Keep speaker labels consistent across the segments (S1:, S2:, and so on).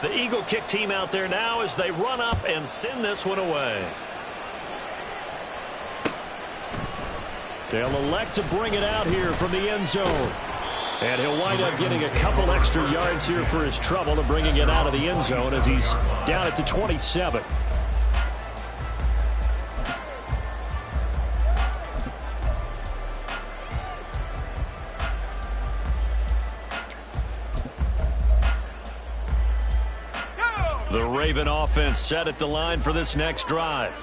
S1: The Eagle kick team out there now as they run up and send this one away. They'll elect to bring it out here from the end zone. And he'll wind up getting a couple extra yards here for his trouble of bringing it out of the end zone as he's down at the 27. The Raven offense set at the line for this next drive.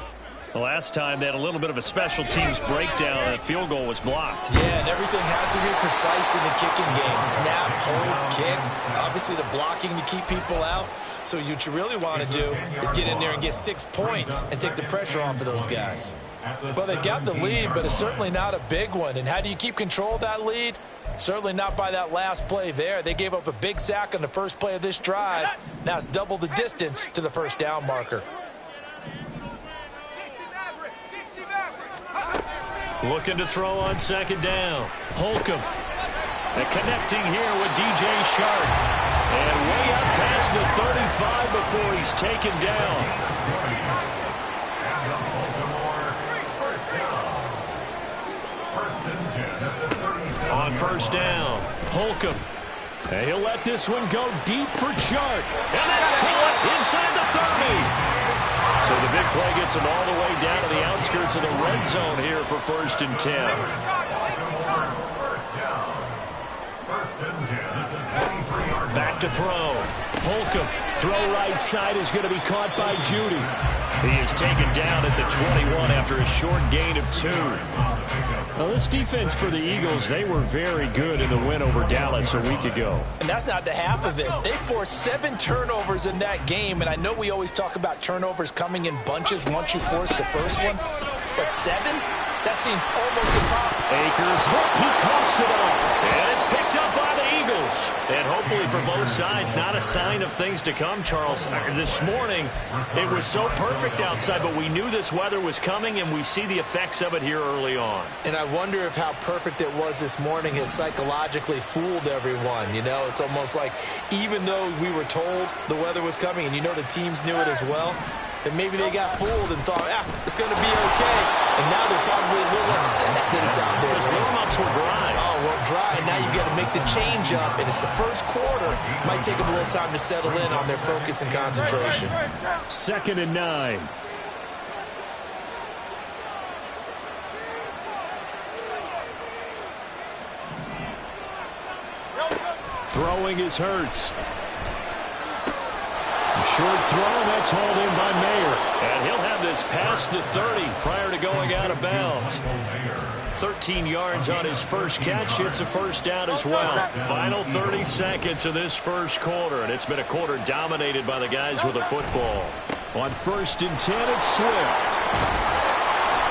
S1: Last time they had a little bit of a special teams breakdown. That field goal was blocked.
S2: Yeah, and everything has to be precise in the kicking game. Snap, hold, kick. Obviously the blocking to keep people out. So what you really want to do is get in there and get 6 points and take the pressure off of those guys.
S3: Well, they got the lead, but it's certainly not a big one. And how do you keep control of that lead? Certainly not by that last play there. They gave up a big sack on the first play of this drive. Now it's double the distance to the first down marker.
S1: Looking to throw on second down. Holcomb. And connecting here with DJ Shark. And way up past the 35 before he's taken down. On first down, Holcomb. And he'll let this one go deep for Chark. And that's caught inside the 30. So the big play gets him all the way down to the outskirts of the red zone here for 1st and 10. Back to throw. Holcomb. Throw right side is going to be caught by Judy. He is taken down at the 21 after a short gain of 2. Well, this defense for the Eagles, they were very good in the win over Dallas a week ago.
S3: And that's not the half of it. They forced 7 turnovers in that game, and I know we always talk about turnovers coming in bunches once you force the first one, but 7? That seems almost impossible.
S1: Akers, he coughs it up, and it's picked up by the Eagles. And hopefully for both sides, not a sign of things to come, Charles. This morning, it was so perfect outside, but we knew this weather was coming, and we see the effects of it here early on.
S2: And I wonder if how perfect it was this morning has psychologically fooled everyone. You know, it's almost like even though we were told the weather was coming, and you know the teams knew it as well, that maybe they got fooled and thought, it's going to be okay. And now they're probably a little upset that it's out there.
S1: Because warm-ups were dry.
S2: Oh, well, dry. Now you've got to make the change up. And it's the first quarter. Might take them a little time to settle in on their focus and concentration.
S1: 2nd and 9. Throwing is Hurts. Short throw, that's hauled in by Mayer. And he'll have this past the 30 prior to going out of bounds. 13 yards on his first catch. It's a first down as well. Final 30 seconds of this first quarter, and it's been a quarter dominated by the guys with the football. On 1st and 10, it's Swift.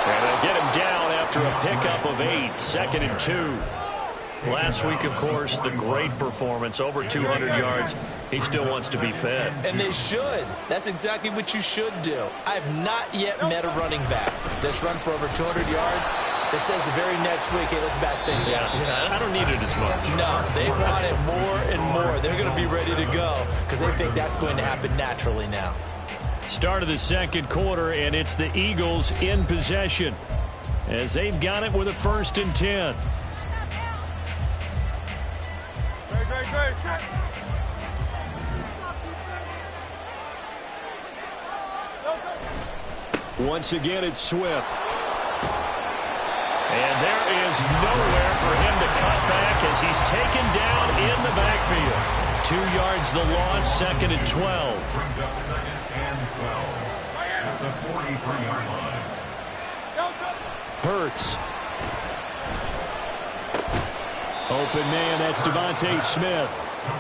S1: And they'll get him down after a pickup of 8. 2nd and 2. Last week, of course, the great performance, over 200 yards. He still wants to be fed.
S2: And they should. That's exactly what you should do. I have not yet met a running back that's run for over 200 yards that says the very next week, hey, let's back things up.
S1: I don't need it as much.
S2: No, they want it more and more. They're going to be ready to go because they think that's going to happen naturally now.
S1: Start of the second quarter, and it's the Eagles in possession as they've got it with a 1st and 10. Once again, it's Swift. And there is nowhere for him to cut back as he's taken down in the backfield. 2 yards the loss, 2nd and 12. Hurts. Open man, that's Devontae Smith.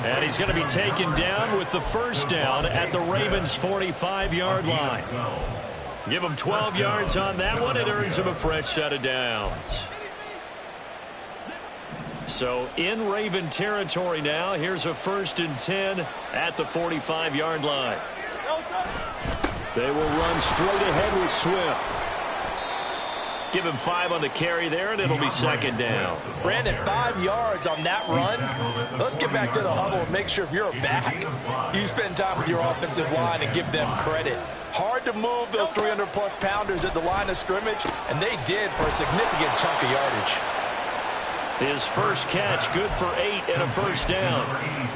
S1: And he's going to be taken down with the first down at the Ravens' 45-yard line. Give him 12 yards on that one. It earns him a fresh set of downs. So in Raven territory now. Here's a 1st and 10 at the 45-yard line. They will run straight ahead with Swift. Give him 5 on the carry there, and it'll be second down.
S3: Brandon, 5 yards on that run. Let's get back to the huddle and make sure if you're a back, you spend time with your offensive line and give them credit. Hard to move those 300-plus pounders at the line of scrimmage, and they did for a significant chunk of yardage.
S1: His first catch, good for 8 and a first down.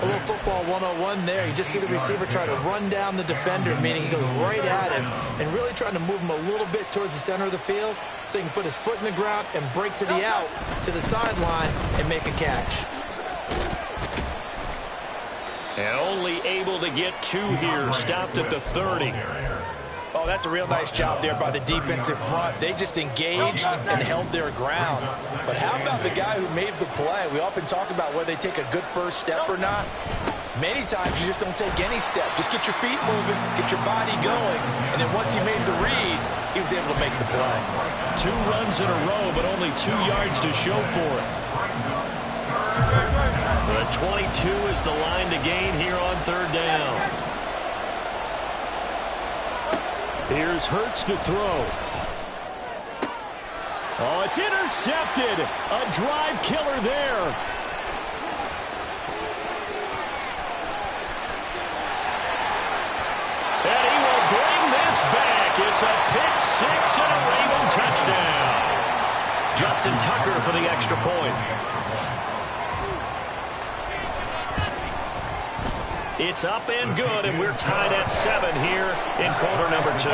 S2: A little football 101 there. You just see the receiver try to run down the defender, meaning he goes right at him and really trying to move him a little bit towards the center of the field so he can put his foot in the ground and break to the out, to the sideline, and make a catch.
S1: And only able to get 2 here, stopped at the 30.
S3: Oh, that's a real nice job there by the defensive front. They just engaged and held their ground. But how about the guy who made the play? We often talk about whether they take a good first step or not. Many times you just don't take any step. Just get your feet moving, get your body going, and then once he made the read, he was able to make the play.
S1: 2 runs in a row, but only 2 yards to show for it. The 22 is the line to gain here on third down. Here's Hurts to throw. Oh, it's intercepted. A drive killer there. And he will bring this back. It's a pick 6 and a Raven touchdown. Justin Tucker for the extra point. It's up and good, and we're tied at 7 here in quarter number 2.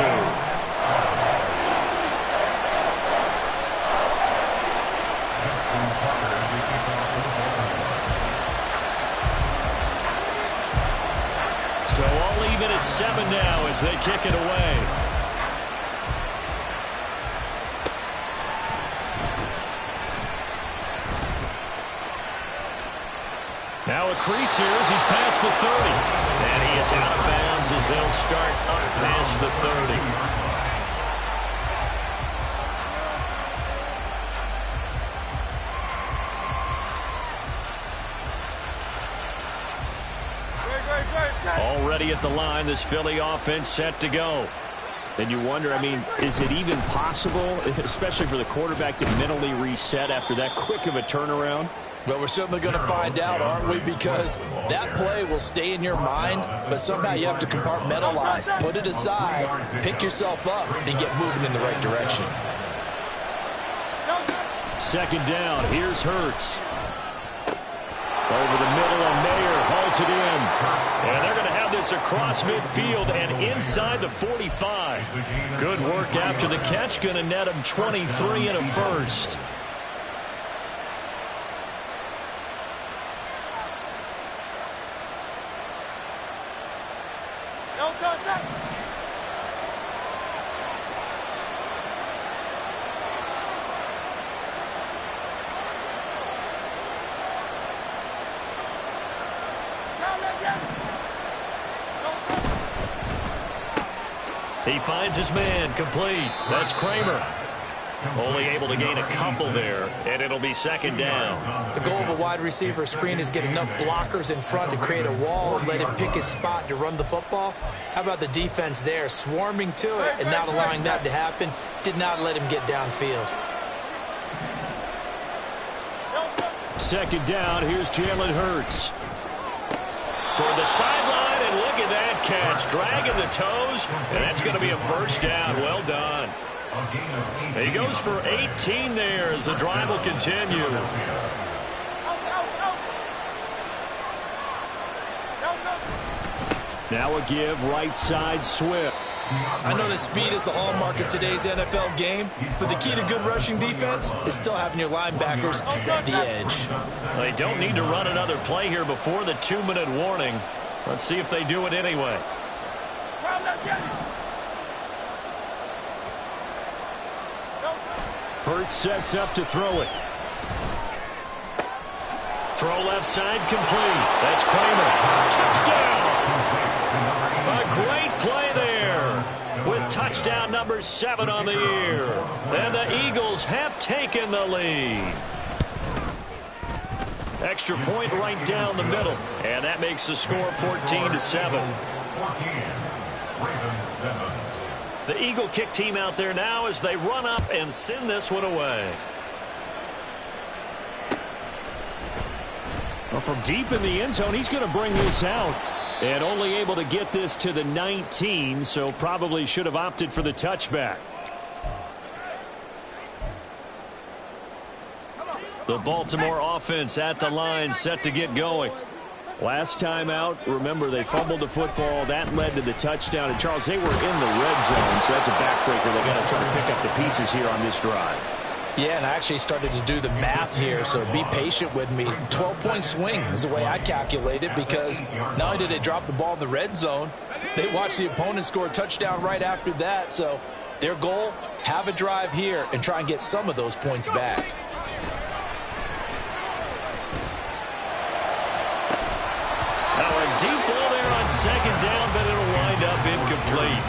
S1: So all even at 7 now as they kick it away. Now a crease here as he's past the 30. And he is out of bounds as they'll start up past the 30. Already at the line, this Philly offense set to go. And you wonder, I mean, is it even possible, especially for the quarterback, to mentally reset after that quick of a turnaround?
S3: Well, we're certainly going to find out, aren't we? Because that play will stay in your mind, but somehow you have to compartmentalize. Put it aside, pick yourself up, and get moving in the right direction.
S1: Second down, here's Hurts. Over the middle, and Mayer hauls it in. And they're going to have this across midfield and inside the 45. Good work after the catch, going to net him 23 and a first. He finds his man, complete. That's Kramer. Only able to gain a couple there, and it'll be second down.
S2: The goal of a wide receiver screen is get enough blockers in front to create a wall and let him pick his spot to run the football. How about the defense there, swarming to it and not allowing that to happen? Did not let him get downfield.
S1: Second down, here's Jalen Hurts. Toward the sideline, and look at that catch. Dragging the toes, and that's going to be a first down. Well done. He goes for 18 there as the drive will continue. Now a give, right side, Swift.
S2: I know that speed is the hallmark of today's NFL game, but the key to good rushing defense is still having your linebackers set the edge.
S1: They don't need to run another play here before the 2-minute warning. Let's see if they do it anyway. Hurts sets up to throw it. Throw left side complete. That's Kramer. Touchdown! A great play there with touchdown number 7 on the year. And the Eagles have taken the lead. Extra point right down the middle. And that makes the score 14-7. The Eagle kick team out there now as they run up and send this one away. Well, from deep in the end zone, he's going to bring this out. And only able to get this to the 19, so probably should have opted for the touchback. The Baltimore offense at the line, set to get going. Last time out, remember, they fumbled the football. That led to the touchdown. And, Charles, they were in the red zone, so that's a backbreaker. They got to try to pick up the pieces here on this drive.
S3: Yeah, and I actually started to do the math here, so be patient with me. 12-point swing is the way I calculate it, because not only did they drop the ball in the red zone, they watched the opponent score a touchdown right after that. So their goal, have a drive here and try and get some of those points back.
S1: Deep ball there on second down, but it'll wind up incomplete.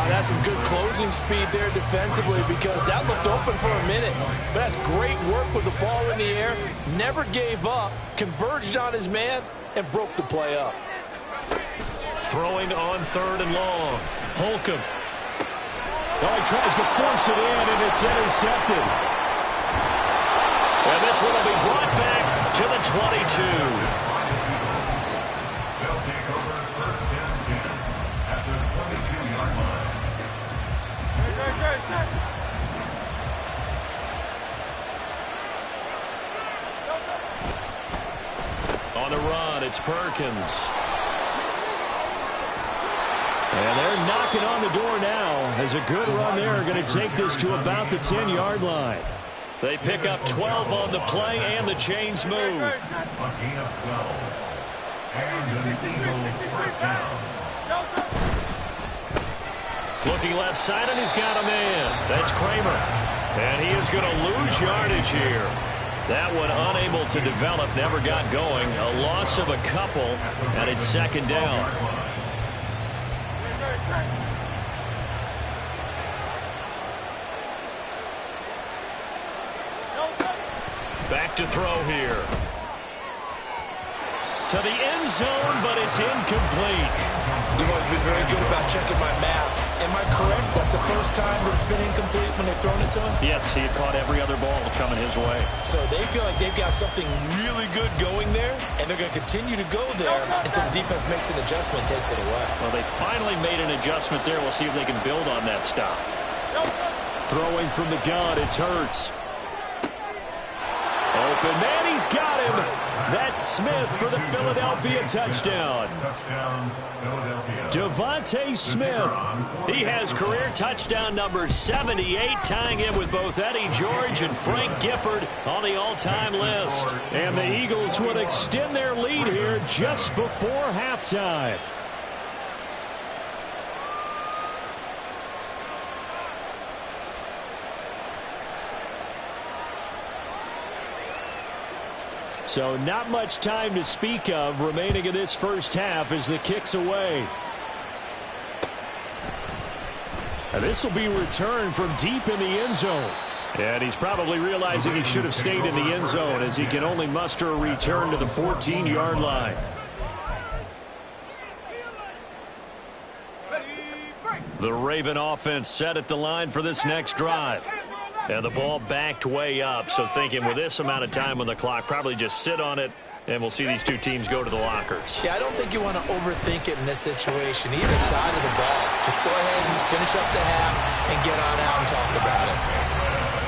S3: That's some good closing speed there defensively, because that looked open for a minute. But that's great work with the ball in the air. Never gave up, converged on his man, and broke the play up.
S1: Throwing on third and long. Holcomb. Oh, he tries to force it in, and it's intercepted. And this one will be brought back to the 22. On the run, it's Perkins. And they're knocking on the door now. As a good run there, going to take this to about the 10-yard line. They pick up 12 on the play, and the chains move.
S4: A gain of 12. And an Eagle first down.
S1: Looking left side, and he's got a man. That's Kramer. And he is going to lose yardage here. That one unable to develop, never got going. A loss of a couple, and it's second down. Back to throw here. To the end zone, but it's incomplete.
S2: You've always been very good about checking my math. Am I correct? That's the first time that it's been incomplete when they've thrown it to him?
S1: Yes, he had caught every other ball coming his way.
S2: So they feel like they've got something really good going there, and they're going to continue to go there until the defense makes an adjustment and takes it away.
S1: Well, they finally made an adjustment there. We'll see if they can build on that stop. Throwing from the gun, it's Hurts. Open man, he's got him. That's Smith for the Philadelphia touchdown. Devontae Smith. He has career touchdown number 78, tying him with both Eddie George and Frank Gifford on the all-time list. And the Eagles would extend their lead here just before halftime. So not much time to speak of remaining in this first half as the kick's away. And this will be returned from deep in the end zone. And he's probably realizing he should have stayed in the end zone as he can only muster a return to the 14-yard line. The Raven offense set at the line for this next drive. And the ball backed way up, so thinking with this amount of time on the clock, probably just sit on it, and we'll see these two teams go to the lockers.
S2: Yeah, I don't think you want to overthink it in this situation. Either side of the ball. Just go ahead and finish up the half and get on out and talk about it.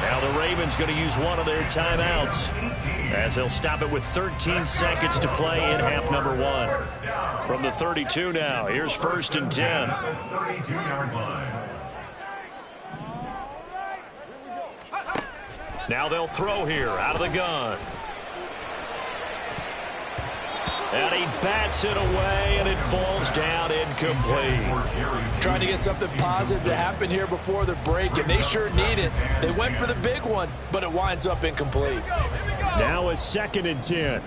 S1: Now the Ravens going to use one of their timeouts as they'll stop it with 13 seconds to play in half number one. From the 32 now, here's first and 10.
S4: 32-yard line.
S1: Now they'll throw here out of the gun. And he bats it away, and it falls down incomplete.
S3: Trying to get something positive to happen here before the break, and they sure need it. They went for the big one, but it winds up incomplete.
S1: Now a second and 10.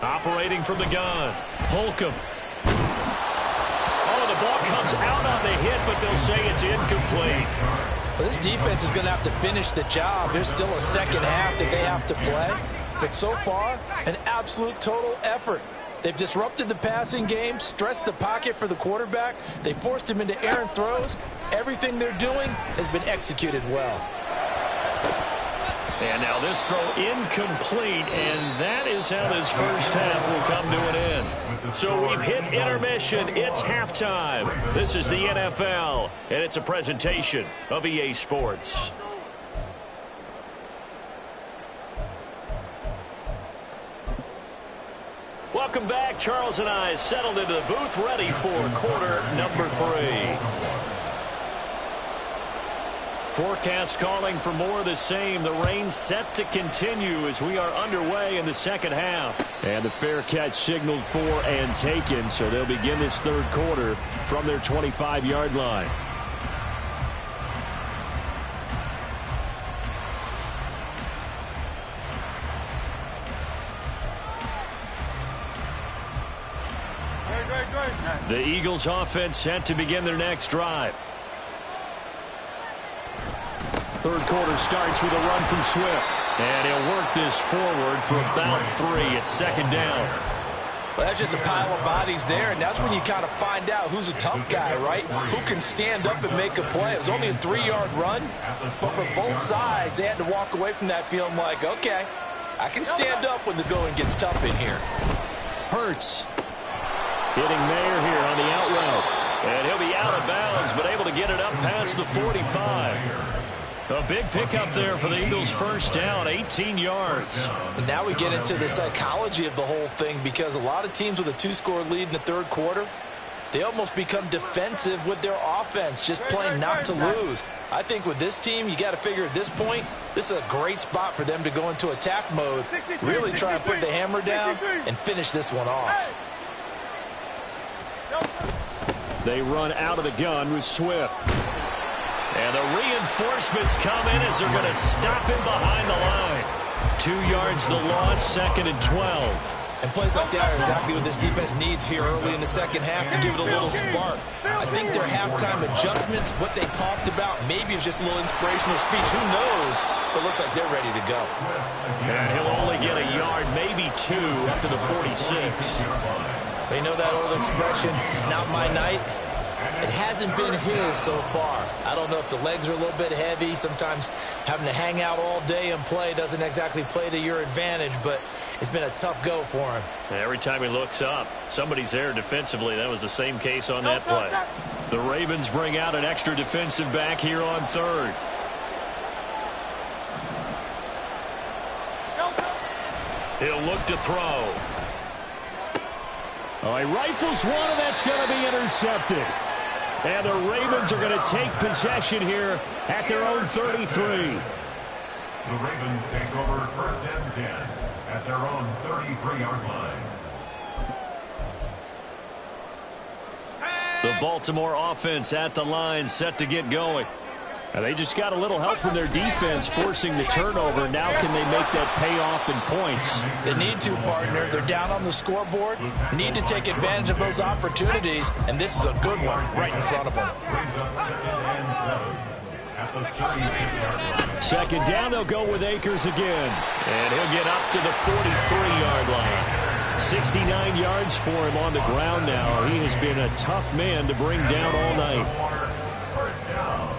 S1: Operating from the gun, Holcomb. Oh, the ball comes out on the hit, but they'll say it's incomplete.
S3: Well, this defense is going to have to finish the job. There's still a second half that they have to play. But so far, an absolute total effort. They've disrupted the passing game, stressed the pocket for the quarterback. They forced him into errant throws. Everything they're doing has been executed well.
S1: And now this throw incomplete, and that is how this first half will come to an end. So we've hit intermission. It's halftime. This is the NFL, and it's a presentation of EA Sports. Welcome back. Charles and I settled into the booth, ready for quarter number 3. Forecast calling for more of the same. The rain set to continue as we are underway in the second half. And the fair catch signaled for and taken, so they'll begin this third quarter from their 25-yard line. The Eagles offense set to begin their next drive. Third quarter starts with a run from Swift. And he'll work this forward for about 3 at second down.
S3: Well, that's just a pile of bodies there, and that's when you kind of find out who's a tough guy, right? Who can stand up and make a play. It was only a 3-yard run, but for both sides, they had to walk away from that feeling like, okay, I can stand up when the going gets tough in here.
S1: Hurts. Hitting Mayer here on the out route. And he'll be out of bounds, but able to get it up past the 45. A big pickup there for the Eagles' first down, 18 yards.
S3: And now we get into the psychology of the whole thing, because a lot of teams with a 2-score lead in the third quarter, they almost become defensive with their offense, just playing not to lose. I think with this team, you got to figure at this point, this is a great spot for them to go into attack mode, really try and put the hammer down and finish this one off.
S1: They run out of the gun with Swift. And the reinforcements come in as they're going to stop him behind the line. 2 yards the loss, second and 12.
S2: And plays like that are exactly what this defense needs here early in the second half to give it a little spark. I think their halftime adjustments, what they talked about, maybe it's just a little inspirational speech. Who knows? But it looks like they're ready to go.
S1: And he'll only get a yard, maybe 2, up to the 46.
S2: You know that old expression, it's not my night. It hasn't been his so far. I don't know if the legs are a little bit heavy. Sometimes having to hang out all day and play doesn't exactly play to your advantage, but it's been a tough go for him.
S1: Every time he looks up, somebody's there defensively. That was the same case on that play. The Ravens bring out an extra defensive back here on third. He'll look to throw. Oh, he rifles one, and that's going to be intercepted. And the Ravens are going to take possession here at their own 33.
S4: The Ravens take over first and 10 at their own 33-yard line.
S1: The Baltimore offense at the line, set to get going. And they just got a little help from their defense forcing the turnover. Now can they make that pay off in points?
S3: They need to, partner. They're down on the scoreboard. Need to take advantage of those opportunities, and this is a good one right in front of them.
S1: Second down, they'll go with Akers again. And he'll get up to the 43-yard line. 69 yards for him on the ground now. He has been a tough man to bring down all night.
S4: First down.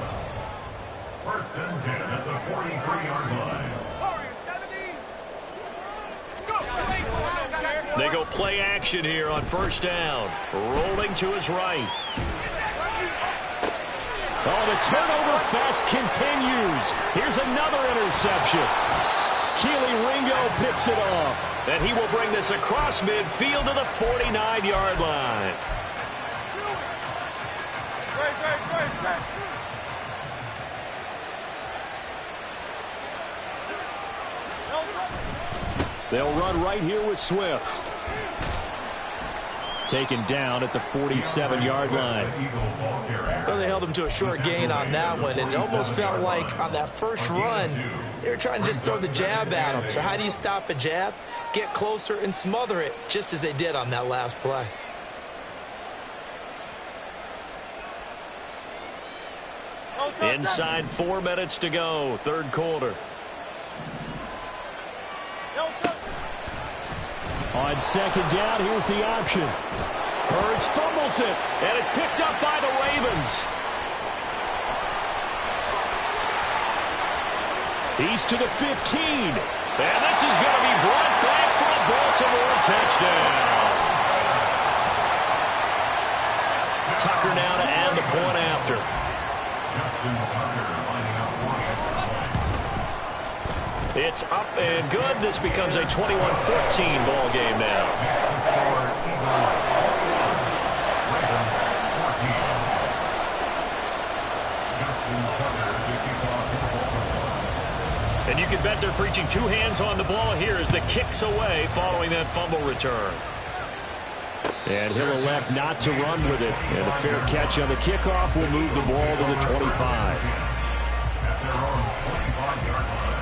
S4: First and 10 at the 43-yard line.
S1: They go play action here on first down. Rolling to his right. Oh, the turnover fest continues. Here's another interception. Keely Ringo picks it off. And he will bring this across midfield to the 49-yard line. They'll run right here with Swift. Taken down at the 47-yard line.
S2: Well, they held him to a short gain on that one, and it almost felt like on that first run, they were trying to just throw the jab at him. So how do you stop a jab? Get closer and smother it, just as they did on that last play.
S1: Inside 4 minutes to go, third quarter.
S5: On second down, here's the option. Hurts fumbles it, and it's picked up by the Ravens. He's to the 15.
S1: And this is going to be brought back for a Baltimore touchdown. Tucker now to add the point after. It's up and good. This becomes a 21-14 ball game now. And you can bet they're preaching two hands on the ball here as the kick's away following that fumble return.
S5: And he'll elect not to run with it. And a fair catch on the kickoff will move the ball to the 25.
S4: At their own 25-yard line.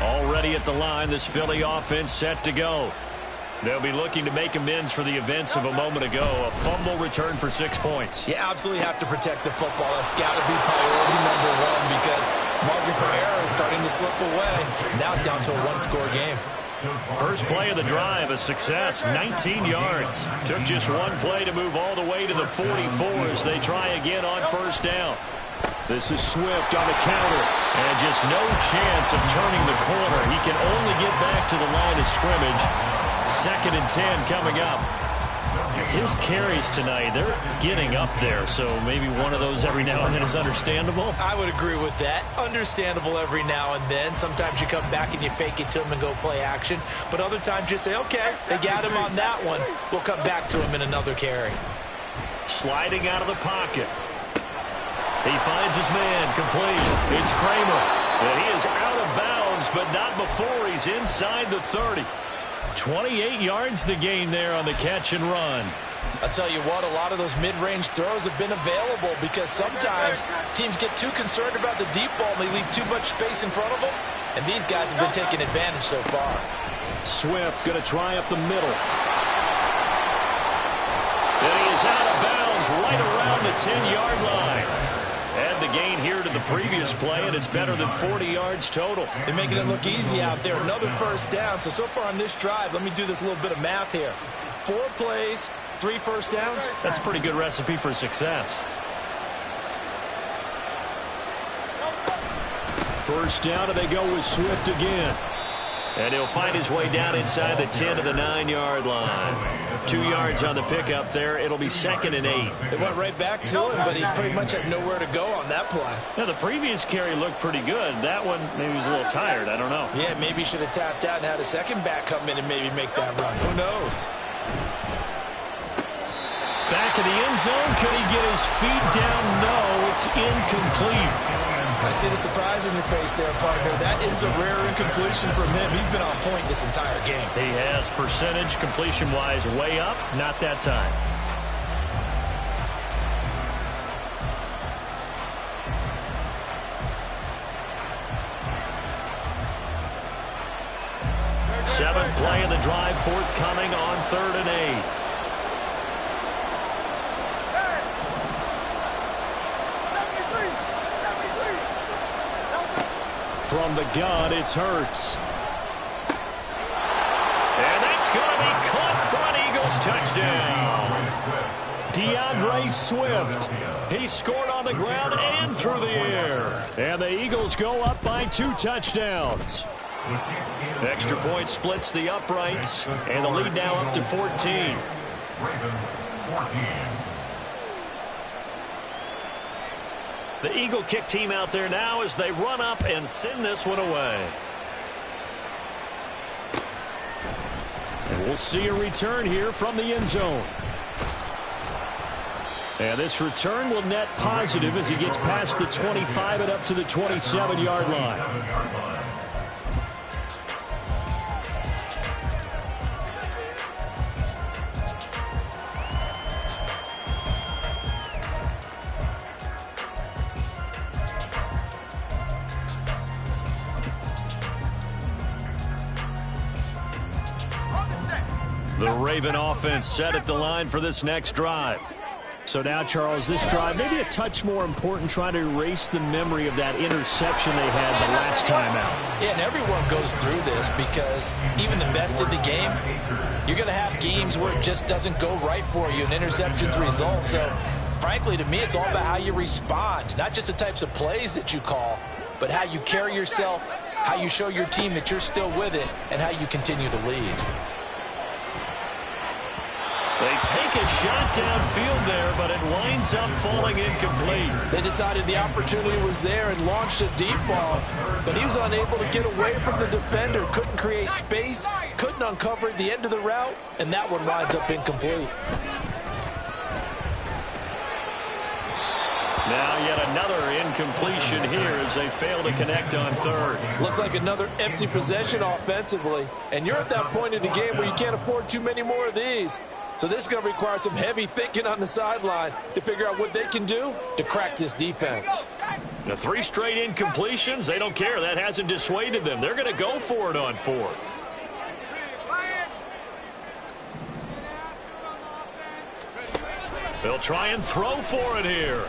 S1: Already at the line, this Philly offense set to go. They'll be looking to make amends for the events of a moment ago. A fumble return for 6 points.
S2: You absolutely have to protect the football. That's got to be priority number one because margin for error is starting to slip away. Now it's down to a one-score game.
S1: First play of the drive, a success, 19 yards. Took just one play to move all the way to the 44 as they try again on first down.
S5: This is Swift on the counter.
S1: And just no chance of turning the corner. He can only get back to the line of scrimmage. 2nd and 10 coming up. His carries tonight, they're getting up there, so maybe one of those every now and then is understandable.
S2: I would agree with that. Understandable every now and then. Sometimes you come back and you fake it to him and go play action. But other times you say, okay, they got him on that one. We'll come back to him in another carry.
S1: Sliding out of the pocket. He finds his man, complete. It's Kramer. And he is out of bounds, but not before he's inside the 30. 28 yards the gain there on the catch and run.
S3: I'll tell you what, a lot of those mid-range throws have been available because sometimes teams get too concerned about the deep ball and they leave too much space in front of them. And these guys have been taking advantage so far.
S5: Swift going to try up the middle.
S1: And he is out of bounds right around the 10-yard line. Add the gain here to the previous play, and it's better than 40 yards total.
S2: They're making it look easy out there. Another first down. So far on this drive, let me do this little bit of math here. 4 plays, 3 first downs.
S1: That's a pretty good recipe for success.
S5: First down, and they go with Swift again.
S1: And he'll find his way down inside the 10 to the 9-yard line. 2 yards on the pickup there. It'll be 2nd and 8.
S2: They went right back to him, but he pretty much had nowhere to go on that play.
S1: Now, the previous carry looked pretty good. That one, maybe he was a little tired. I don't know.
S2: Yeah, maybe he should have tapped out and had a second back come in and maybe make that run. Who knows?
S1: Back in the end zone. Could he get his feet down? No, it's incomplete.
S2: I see the surprise in your face there, partner. That is a rare incompletion from him. He's been on point this entire game.
S1: He has percentage completion-wise way up. Not that time. Seventh play of the drive forthcoming on 3rd and 8.
S5: From the gun, it's Hurts.
S1: And that's going to be caught for an Eagles touchdown.
S5: DeAndre Swift.
S1: He scored on the ground and through the air.
S5: And the Eagles go up by 2 touchdowns.
S1: Extra point splits the uprights, and the lead now up to 14.
S4: Ravens 14.
S1: The Eagle kick team out there now as they run up and send this one away.
S5: And we'll see a return here from the end zone. And this return will net positive as he gets past the 25 and up to the 27-yard line.
S1: The Raven offense set at the line for this next drive.
S5: So now, Charles, this drive maybe a touch more important, trying to erase the memory of that interception they had the last time out.
S3: Yeah, and everyone goes through this because even the best in the game, you're going to have games where it just doesn't go right for you, and interceptions result. So, frankly, to me, it's all about how you respond, not just the types of plays that you call, but how you carry yourself, how you show your team that you're still with it, and how you continue to lead.
S1: They take a shot downfield there, but it winds up falling incomplete.
S3: They decided the opportunity was there and launched a deep ball, but he was unable to get away from the defender, couldn't create space, couldn't uncover at the end of the route, and that one winds up incomplete.
S1: Now yet another incompletion here as they fail to connect on third.
S3: Looks like another empty possession offensively, and you're at that point in the game where you can't afford too many more of these. So this is going to require some heavy thinking on the sideline to figure out what they can do to crack this defense.
S1: The 3 straight incompletions, they don't care. That hasn't dissuaded them. They're going to go for it on fourth. They'll try and throw for it here.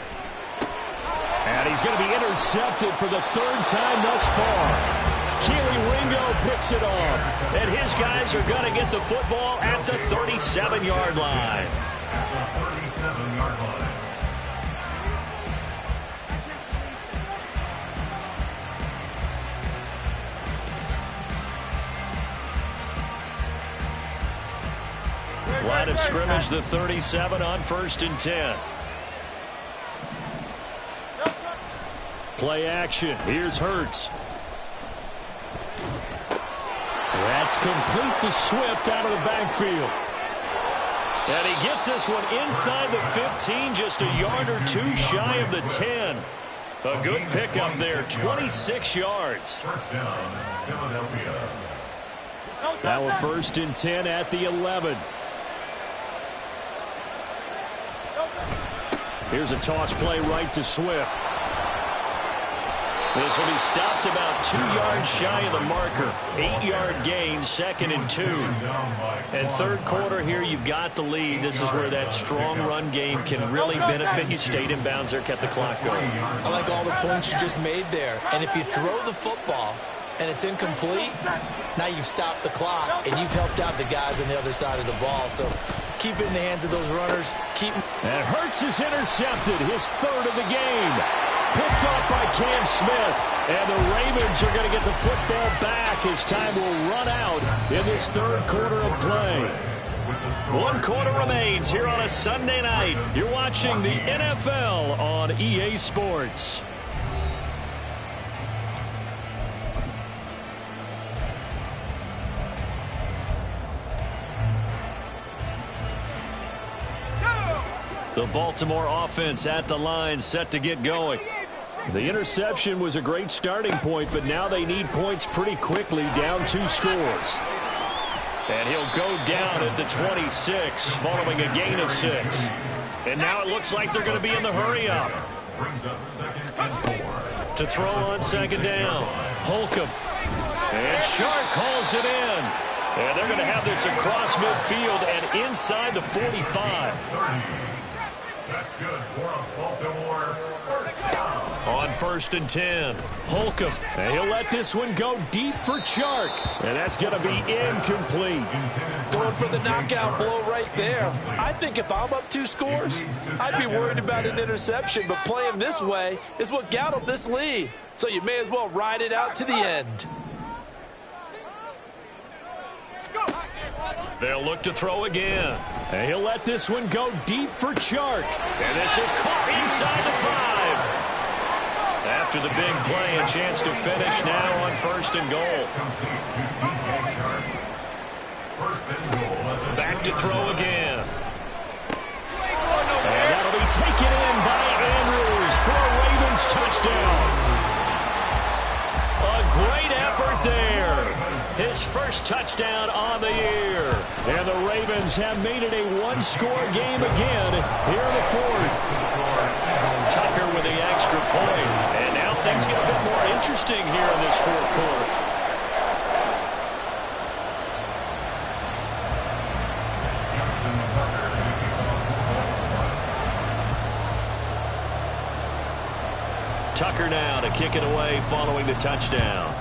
S5: And he's going to be intercepted for the 3rd time thus far. Keely Ringo picks it off.
S1: And his guys are going to get the football at the 37-yard line.
S4: The 37-yard line.
S1: Line of scrimmage, the 37 on 1st and 10.
S5: Play action. Here's Hurts. That's complete to Swift out of the backfield.
S1: And he gets this one inside the 15, just a yard or 2 shy of the 10. A good pickup there, 26 yards.
S4: First down, Philadelphia.
S5: Now a 1st and 10 at the 11. Here's a toss play right to Swift.
S1: This will be stopped about 2 yards shy of the marker. 8-yard gain, 2nd and 2. And 3rd quarter here, you've got the lead. This is where that strong run game can really benefit you. Stayed in bounds there, kept the clock going.
S2: I like all the points you just made there. And if you throw the football and it's incomplete, now you've stopped the clock and you've helped out the guys on the other side of the ball. So keep it in the hands of those runners.
S5: And Hurts is intercepted, his 3rd of the game. Picked off by Cam Smith. And the Ravens are going to get the football back as time will run out in this 3rd quarter of play.
S1: 1 quarter remains here on a Sunday night. You're watching the NFL on EA Sports. The Baltimore offense at the line, set to get going.
S5: The interception was a great starting point, but now they need points pretty quickly, down 2 scores.
S1: And he'll go down at the 26, following a gain of 6. And now it looks like they're going to be in the hurry-up.
S4: Brings up 2nd and 4.
S1: To throw on 2nd down, Holcomb. And Shark calls it in. And they're going to have this across midfield and inside the 45.
S4: 30. That's good for a Baltimore first down.
S1: On 1st and 10, Holcomb.
S5: And he'll let this one go deep for Chark. And that's going to be incomplete.
S3: Going for the knockout blow right there. I think if I'm up 2 scores, I'd be worried about an interception, but playing this way is what got them this lead. So you may as well ride it out to the end.
S1: They'll look to throw again.
S5: And he'll let this one go deep for Chark.
S1: And this is caught inside the 5. After the big play, a chance to finish now on 1st and goal. Back to throw again.
S5: And that'll be taken in by Andrews for a Ravens touchdown.
S1: A great effort there. His first touchdown on the year.
S5: And the Ravens have made it a 1-score game again here in the 4th.
S1: Tucker with the extra point. And now things get a bit more interesting here in this 4th quarter. Tucker now to kick it away following the touchdown.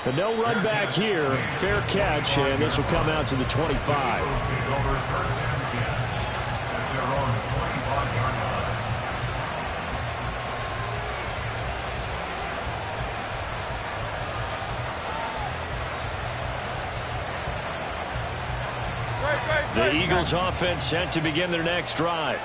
S5: And no run back here. Fair catch, and this will come out to the 25.
S1: The Eagles offense set to begin their next drive.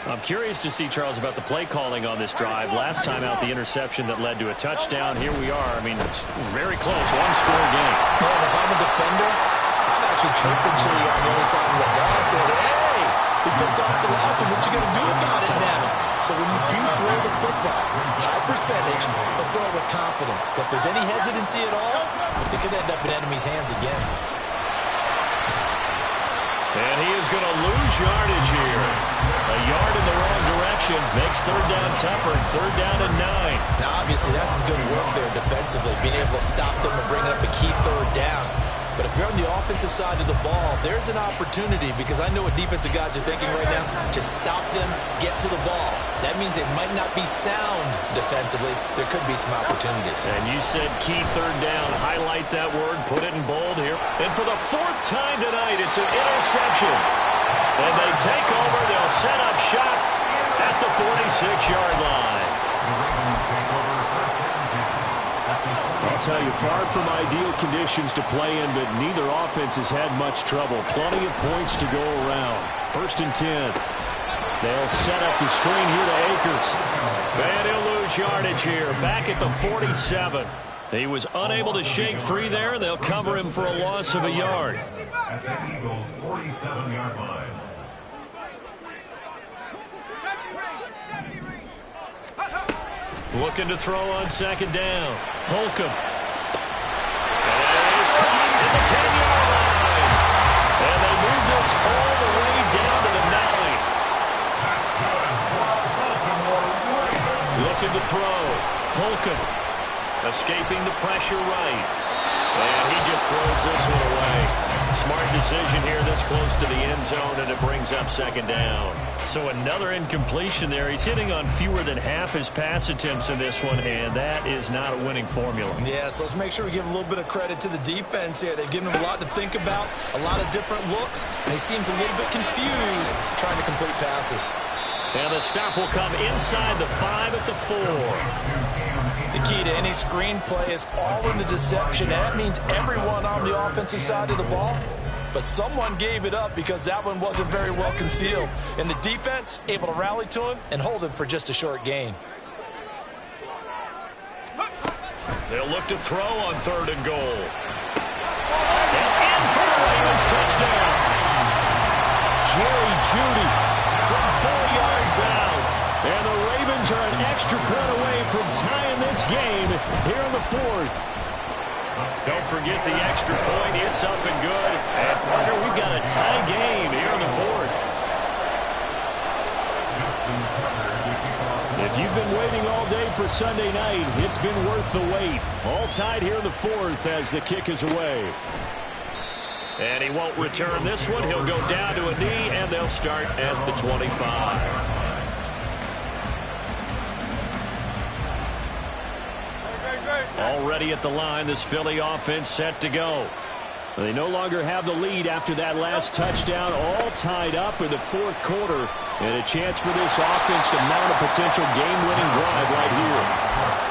S1: I'm curious to see, Charles, about the play calling on this drive. Last time out, the interception that led to a touchdown. Here we are. I mean, it's very close. One-score game.
S2: Man, if I'm a defender, I'm actually chirping Chili on the other side of the ball and saying, hey, we picked off the last one. What you going to do about it now? So when you do throw the football, high percentage, but throw it with confidence. If there's any hesitancy at all, it could end up in enemy's hands again.
S1: And he is going to lose yardage here. A yard in the wrong direction makes third down tougher. Third down and 9.
S2: Now, obviously, that's some good work there defensively, being able to stop them and bring up a key third down. But if you're on the offensive side of the ball, there's an opportunity, because I know what defensive guys are thinking right now. Just stop them, get to the ball. That means they might not be sound defensively. There could be some opportunities.
S1: And you said key third down. Highlight that word. Put it in bold here. And for the 4th time tonight, it's an interception. And they take over. They'll set up shop at the 46-yard line.
S5: I'll tell you, far from ideal conditions to play in, but neither offense has had much trouble. Plenty of points to go around. 1st and 10. They'll set up the screen here to Akers.
S1: And he'll lose yardage here. Back at the 47. He was unable to shake free there. They'll cover him for a loss of a yard.
S4: At the Eagles' 47-yard line.
S1: Looking to throw on 2nd down. Holcomb. And he's caught at the 10-yard line. And they move this all the way down to the 9. Looking to throw. Holcomb. Escaping the pressure right. And he just throws this one away. Smart decision here this close to the end zone, and it brings up 2nd down. So another incompletion there. He's hitting on fewer than half his pass attempts in this one, and that is not a winning formula.
S2: Yeah, so let's make sure we give a little bit of credit to the defense here. They've given him a lot to think about, a lot of different looks, and he seems a little bit confused trying to complete passes.
S1: And the stop will come inside the 5 at the 4.
S3: The key to any screenplay is all in the deception. That means everyone on the offensive side of the ball, but someone gave it up because that one wasn't very well concealed. And the defense able to rally to him and hold him for just a short gain.
S1: They'll look to throw on 3rd and goal. And in for the Ravens touchdown.
S5: Jerry Jeudy from 4 yards out. And the Ravens are an extra point away from tying this game here in the 4th.
S1: Don't forget the extra point. It's up and good. And, partner, we've got a tie game here in the 4th.
S5: If you've been waiting all day for Sunday night, it's been worth the wait. All tied here in the 4th as the kick is away.
S1: And he won't return this one. He'll go down to a knee, and they'll start at the 25. Already at the line, this Philly offense set to go.
S5: They no longer have the lead after that last touchdown, all tied up in the 4th quarter, and a chance for this offense to mount a potential game-winning drive right here.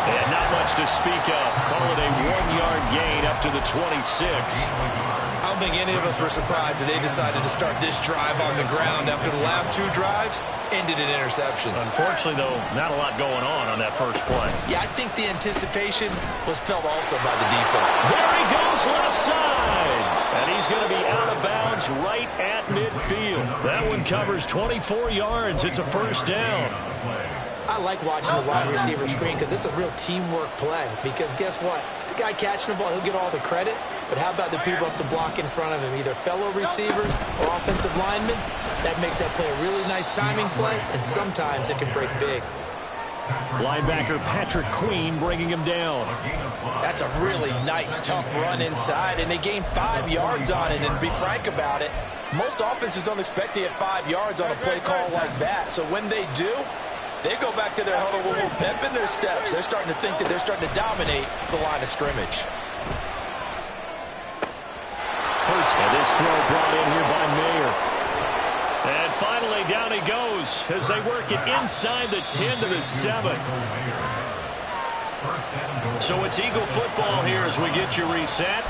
S1: And not much to speak of. Call it a 1-yard gain up to the 26.
S2: I don't think any of us were surprised that they decided to start this drive on the ground after the last 2 drives ended in interceptions.
S1: Unfortunately, though, not a lot going on that first play.
S2: Yeah, I think the anticipation was felt also by the defense.
S1: There he goes left side. And he's going to be out of bounds right at midfield. That one covers 24 yards. It's a 1st down.
S2: I like watching the wide receiver screen because it's a real teamwork play. Because guess what? The guy catching the ball, he'll get all the credit. But how about the people up to block in front of him, either fellow receivers or offensive linemen? That makes that play a really nice timing play, and sometimes it can break big.
S5: Linebacker Patrick Queen bringing him down.
S3: That's a really nice, tough run inside, and they gained 5 yards on it. And to be frank about it, most offenses don't expect to get 5 yards on a play call like that. So when they do, they go back to their huddle with a little pep in their steps. They're starting to think that they're starting to dominate the line of scrimmage.
S5: And this throw brought in here by Mayer. And finally, down he goes as they work it inside the 10 to the 7. So it's Eagle football here as we get you reset.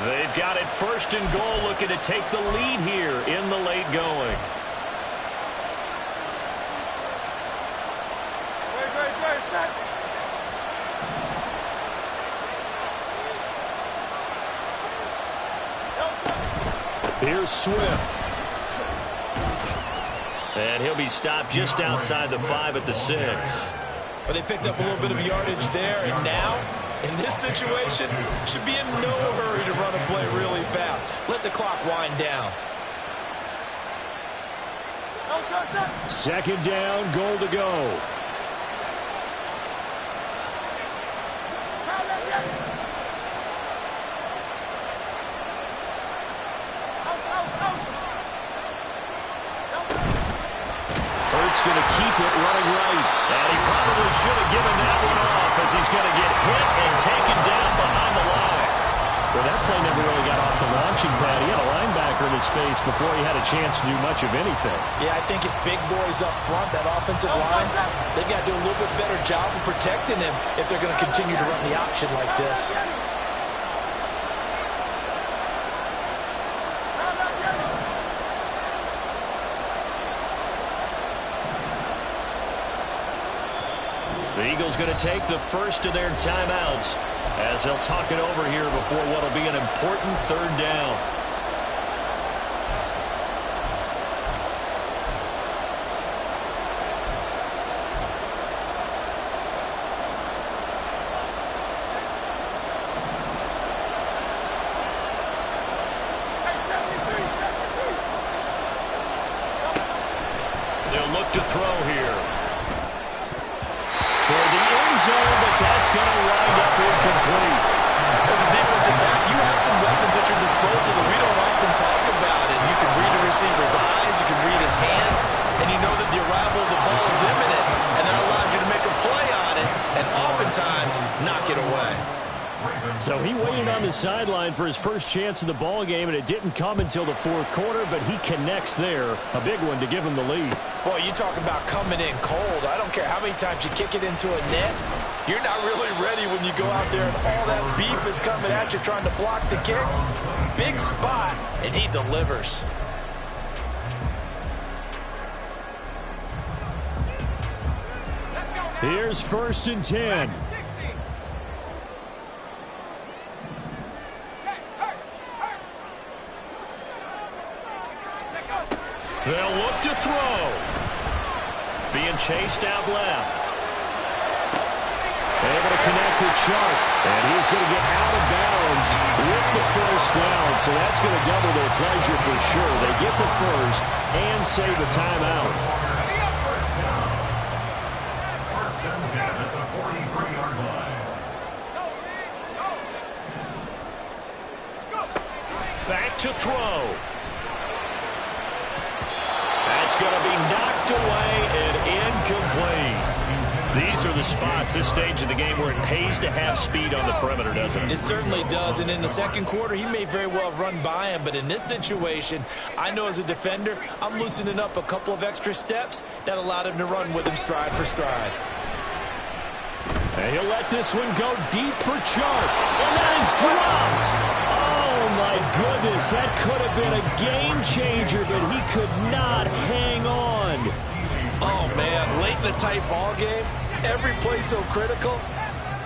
S5: They've got it 1st and goal, looking to take the lead here in the late going. Here's Swift. And he'll be stopped just outside the 5 at the 6.
S2: Well, they picked up a little bit of yardage there, and now, in this situation, should be in no hurry to run a play really fast. Let the clock wind down.
S5: 2nd down, goal to go. Going to keep it running right. And he probably should have given that one off as he's going to get hit and taken down behind the line. Well, that play never really got off the launching pad. He had a linebacker in his face before he had a chance to do much of anything.
S3: Yeah, I think his big boys up front, that offensive line, they've got to do a little bit better job of protecting him if they're going to continue to run the option like this.
S1: The Eagles going to take the first of their timeouts as they'll talk it over here before what will be an important 3rd down. They'll look to throw here. Toward the end zone, but that's going to wind up incomplete.
S2: As a defensive back, you have some weapons at your disposal that we don't often talk about. And you can read a receiver's eyes, you can read his hands, and you know that the arrival of the ball is imminent, and that allows you to make a play on it and oftentimes knock it away.
S5: So he waited on the sideline for his first chance in the ball game, and it didn't come until the 4th quarter, but he connects there. A big one to give him the lead.
S3: Boy, you talk about coming in cold. I don't care how many times you kick it into a net. You're not really ready when you go out there and all that beef is coming at you trying to block the kick. Big spot, and he delivers.
S5: Here's 1st and 10.
S1: They'll look to throw. Being chased out left.
S5: Able to connect with Chark. And he's going to get out of bounds with the 1st down. So that's going to double their pleasure for sure. They get the 1st and save a timeout.
S4: First and 10 at the 43-yard line.
S1: Back to throw. That's going to be knocked away and incomplete. These are the spots, this stage of the game, where it pays to have speed on the perimeter, doesn't it?
S2: It certainly does, and in the 2nd quarter, he may very well have run by him, but in this situation, I know as a defender, I'm loosening up a couple of extra steps that allowed him to run with him stride for stride.
S5: And he'll let this one go deep for Chark. And that is dropped. Oh, my goodness. That could have been a game changer, but he could not hang on.
S3: Oh, man, late in the tight ball game, every play so critical,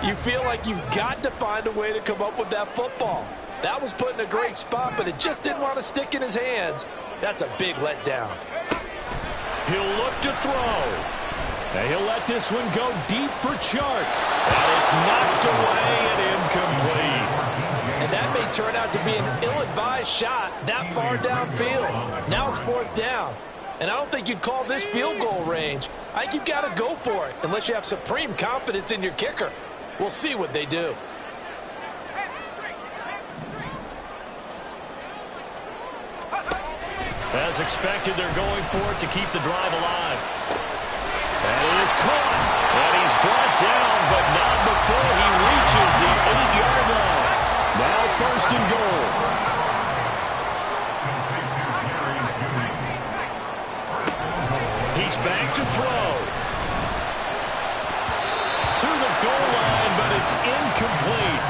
S3: you feel like you've got to find a way to come up with that football. That was put in a great spot, but it just didn't want to stick in his hands. That's a big letdown.
S1: He'll look to throw.
S5: And he'll let this one go deep for Chark.
S1: And it's knocked away and incomplete.
S3: And that may turn out to be an ill-advised shot that far downfield. Now it's 4th down. And I don't think you'd call this field goal range. I think you've got to go for it, unless you have supreme confidence in your kicker. We'll see what they do.
S1: As expected, they're going for it to keep the drive alive. And it is caught. And he's brought down, but not before he reaches the 8-yard line. Now 1st and goal. He's back to throw. To the goal line, but it's incomplete.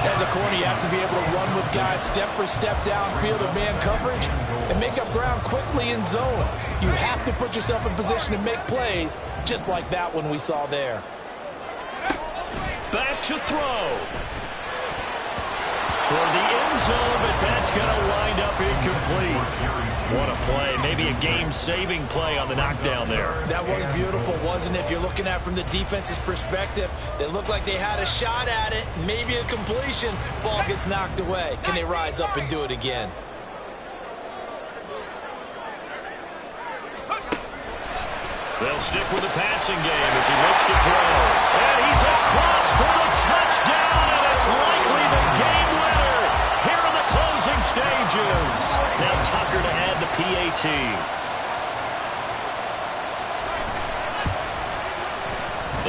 S3: As a corner, you have to be able to run with guys step for step downfield of man coverage and make up ground quickly in zone. You have to put yourself in position to make plays, just like that one we saw there.
S1: Back to throw. Toward the end zone, but that's going to wind up incomplete. What a play. Maybe a game-saving play on the knockdown there.
S2: That was beautiful, wasn't it? If you're looking at it from the defense's perspective, they looked like they had a shot at it. Maybe a completion. Ball gets knocked away. Can they rise up and do it again?
S1: They'll stick with the passing game as he looks to throw. And he's across for the touchdown, and it's likely the game winner here in the closing stages. Now Tucker to add the PAT.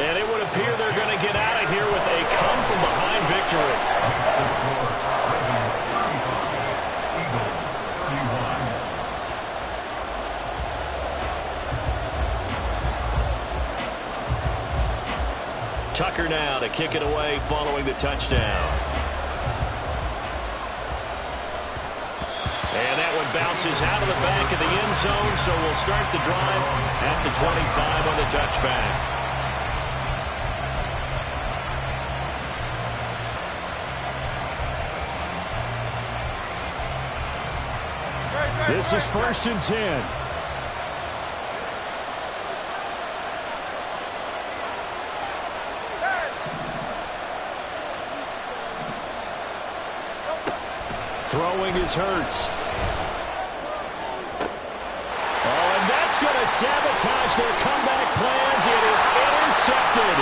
S1: And it would appear they're going to get out of here with a come-from-behind victory. Tucker now to kick it away following the touchdown. And that one bounces out of the back of the end zone, so we'll start the drive at the 25 on the touchback.
S5: This is 1st and 10. Throwing is Hurts. Oh, and that's going to sabotage their comeback plans. It is intercepted.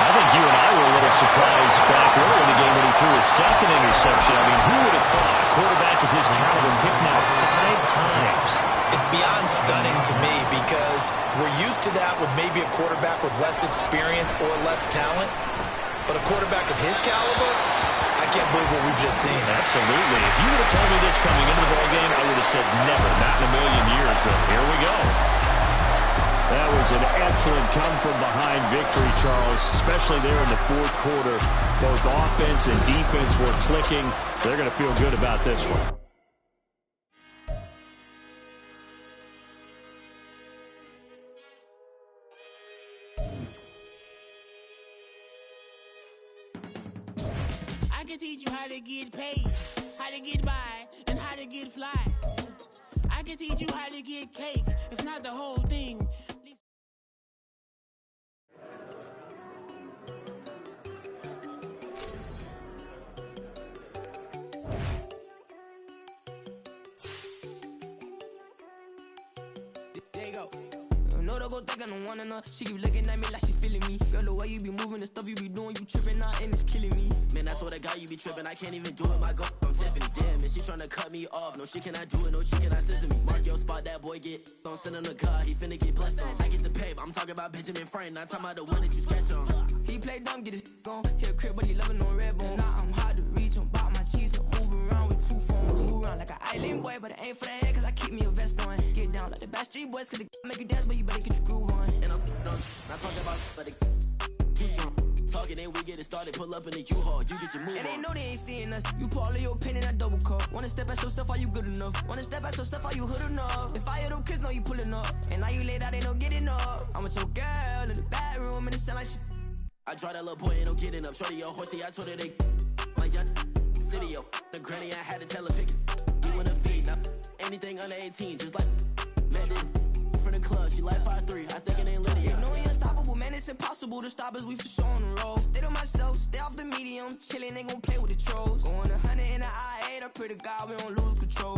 S1: I think you and I were a little surprised back earlier in the game when he threw his second interception. I mean, who would have thought a quarterback of his caliber picked now 5 times?
S2: It's beyond stunning to me because we're used to that with maybe a quarterback with less experience or less talent. But a quarterback of his caliber, I can't believe what we've just seen.
S1: Absolutely. If you would have told me this coming into the ballgame, I would have said never, not in a million years, but here we go.
S5: That was an excellent come-from-behind victory, Charles, especially there in the 4th quarter. Both offense and defense were clicking. They're going to feel good about this one.
S6: I can teach you how to get paid, how to get by, and how to get fly. I can teach you how to get cake, if not the whole thing. There you go. No, don't go think I don't wanna know. She keep looking at me like she feeling me. Girl, the way you be moving, the stuff you be doing, you tripping out and it's killing me. Man, I swear to God, you be tripping. I can't even do it. My girl, I'm Tiffany. Damn, and she tryna cut me off. No, she cannot do it. No, she cannot scissor me. Mark your spot, that boy get. Don't send him to God. He finna get blessed on. I get the paper. I'm talking about Benjamin Franklin. Not talking about the one that you sketch on. He play dumb, get his gone. Hit a crib, but he loving on red bone. Now I'm hard to reach. I'm about my cheese. I'm moving around with 2 phones. Move around like an island boy, but it ain't for the head, cause I keep me a vest on. Get down like the Backstreet Boys, cause it make you dance, but you better get your groove on. And I'm not talking about, but it too strong. Talking, then we get it started. Pull up in the U-Haul, you get your move on. And they know they ain't seeing us. You pull all of your pen in that double cup. Wanna step at yourself, are you good enough? Wanna step at yourself, are you hood enough? If I hear them kids, know you pulling up. And now you laid out, they don't get enough. I'm with your girl in the bedroom, and it sound like shit. I draw that little boy, ain't no getting up. Shorty, your horsey, I told her they like young city, yo. The granny, I had to tell her pick it. You wanna feed, now anything under 18, just like met this from the club. She like 5'3", I think it ain't Lydia. You know we unstoppable, man, it's impossible to stop us. We for sure on the road. Stay to myself, stay off the medium, chillin', ain't gon' play with the trolls. Going 100 in the I-8, I pray to God we don't lose control.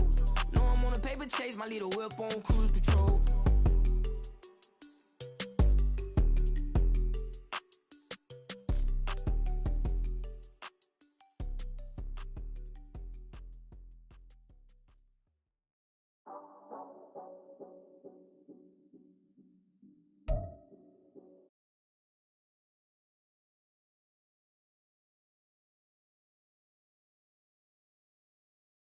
S6: No, I'm on the paper chase, my little whip on cruise control.